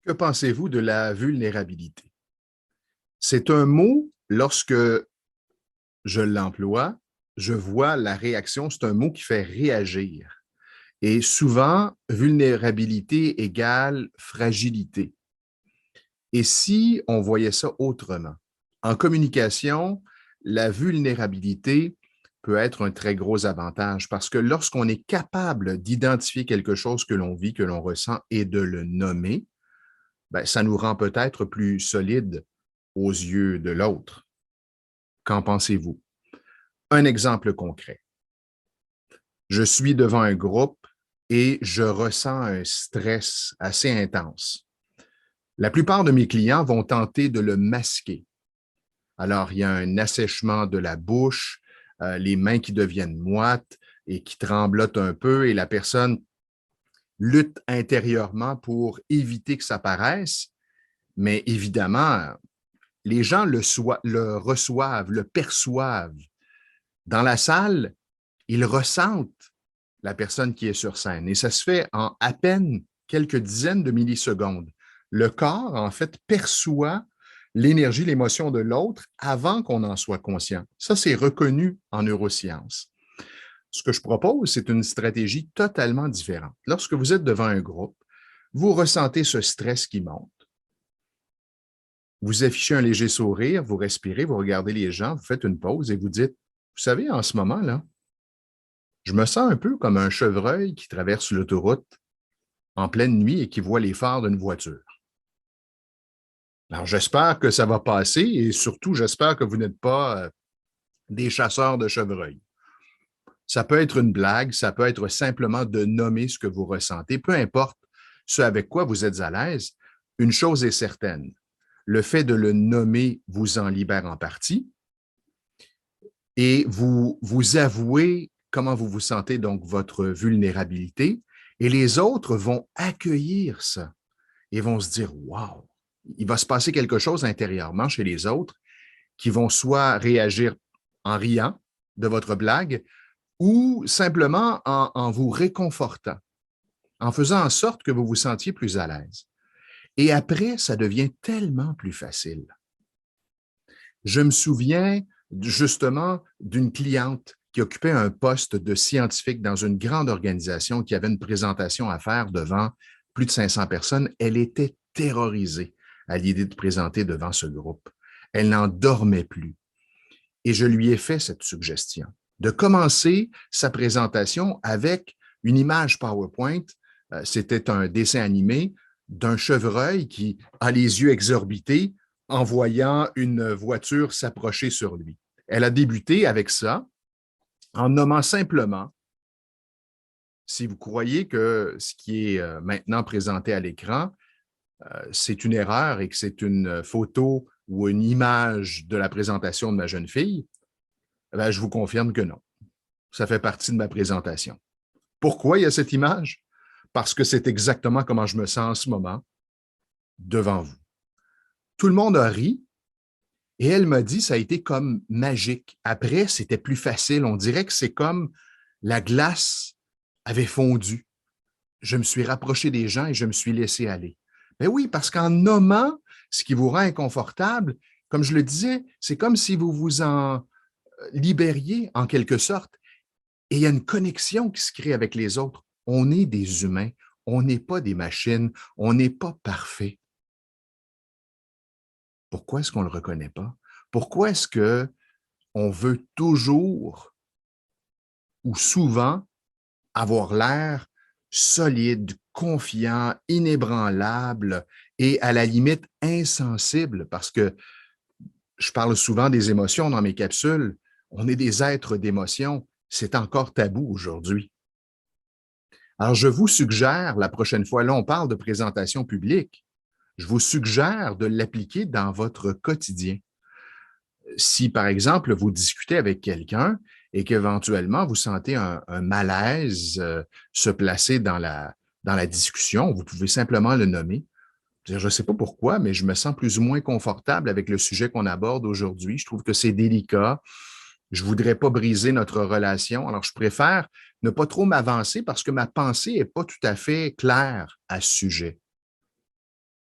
Que pensez-vous de la vulnérabilité? C'est un mot, lorsque je l'emploie, je vois la réaction, c'est un mot qui fait réagir. Et souvent, vulnérabilité égale fragilité. Et si on voyait ça autrement? En communication, la vulnérabilité peut être un très gros avantage parce que lorsqu'on est capable d'identifier quelque chose que l'on vit, que l'on ressent et de le nommer, ben, ça nous rend peut-être plus solides aux yeux de l'autre. Qu'en pensez-vous? Un exemple concret. Je suis devant un groupe et je ressens un stress assez intense. La plupart de mes clients vont tenter de le masquer. Alors, il y a un assèchement de la bouche, les mains qui deviennent moites et qui tremblotent un peu, et la personne lutte intérieurement pour éviter que ça paraisse. Mais évidemment, les gens le reçoivent, le perçoivent. Dans la salle, ils ressentent la personne qui est sur scène et ça se fait en à peine quelques dizaines de millisecondes. Le corps, en fait, perçoit l'énergie, l'émotion de l'autre avant qu'on en soit conscient. Ça, c'est reconnu en neurosciences. Ce que je propose, c'est une stratégie totalement différente. Lorsque vous êtes devant un groupe, vous ressentez ce stress qui monte. Vous affichez un léger sourire, vous respirez, vous regardez les gens, vous faites une pause et vous dites, vous savez, en ce moment, là, je me sens un peu comme un chevreuil qui traverse l'autoroute en pleine nuit et qui voit les phares d'une voiture. Alors, j'espère que ça va passer et surtout, j'espère que vous n'êtes pas des chasseurs de chevreuils. Ça peut être une blague, ça peut être simplement de nommer ce que vous ressentez, peu importe ce avec quoi vous êtes à l'aise. Une chose est certaine, le fait de le nommer vous en libère en partie et vous avouez comment vous vous sentez, donc votre vulnérabilité, et les autres vont accueillir ça et vont se dire, wow, il va se passer quelque chose intérieurement chez les autres qui vont soit réagir en riant de votre blague ou simplement en vous réconfortant, en faisant en sorte que vous vous sentiez plus à l'aise. Et après, ça devient tellement plus facile. Je me souviens justement d'une cliente qui occupait un poste de scientifique dans une grande organisation qui avait une présentation à faire devant plus de 500 personnes. Elle était terrorisée à l'idée de présenter devant ce groupe. Elle n'en dormait plus. Et je lui ai fait cette suggestion de commencer sa présentation avec une image PowerPoint. C'était un dessin animé d'un chevreuil qui a les yeux exorbités en voyant une voiture s'approcher sur lui. Elle a débuté avec ça en nommant simplement, si vous croyez que ce qui est maintenant présenté à l'écran, c'est une erreur et que c'est une photo ou une image de la présentation de ma jeune fille, ben, je vous confirme que non. Ça fait partie de ma présentation. Pourquoi il y a cette image? Parce que c'est exactement comment je me sens en ce moment devant vous. Tout le monde a ri et elle m'a dit ça a été comme magique. Après, c'était plus facile. On dirait que c'est comme la glace avait fondu. Je me suis rapproché des gens et je me suis laissé aller. Ben oui, parce qu'en nommant ce qui vous rend inconfortable, comme je le disais, c'est comme si vous vous en libériez en quelque sorte. Et il y a une connexion qui se crée avec les autres. On est des humains, on n'est pas des machines, on n'est pas parfait. Pourquoi est-ce qu'on ne le reconnaît pas? Pourquoi est-ce qu'on veut toujours ou souvent avoir l'air solide, confiant, inébranlable et à la limite insensible? Parce que je parle souvent des émotions dans mes capsules. On est des êtres d'émotions. C'est encore tabou aujourd'hui. Alors, je vous suggère, la prochaine fois, là, on parle de présentation publique, je vous suggère de l'appliquer dans votre quotidien. Si, par exemple, vous discutez avec quelqu'un et qu'éventuellement, vous sentez un malaise se placer dans la discussion, vous pouvez simplement le nommer. Je ne sais pas pourquoi, mais je me sens plus ou moins confortable avec le sujet qu'on aborde aujourd'hui. Je trouve que c'est délicat. Je ne voudrais pas briser notre relation. Alors, je préfère ne pas trop m'avancer parce que ma pensée n'est pas tout à fait claire à ce sujet.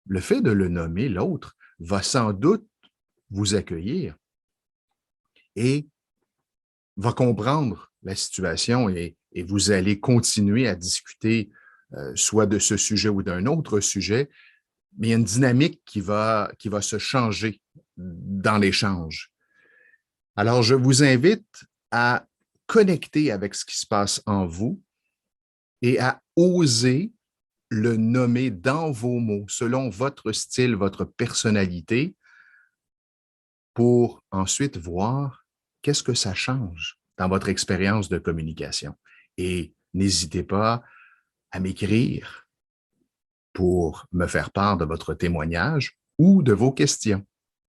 le fait de le nommer, l'autre, va sans doute vous accueillir et va comprendre la situation et vous allez continuer à discuter soit de ce sujet ou d'un autre sujet, mais il y a une dynamique qui va se changer dans l'échange. Alors, je vous invite à connecter avec ce qui se passe en vous et à oser le nommer dans vos mots, selon votre style, votre personnalité, pour ensuite voir qu'est-ce que ça change dans votre expérience de communication. Et n'hésitez pas à m'écrire pour me faire part de votre témoignage ou de vos questions.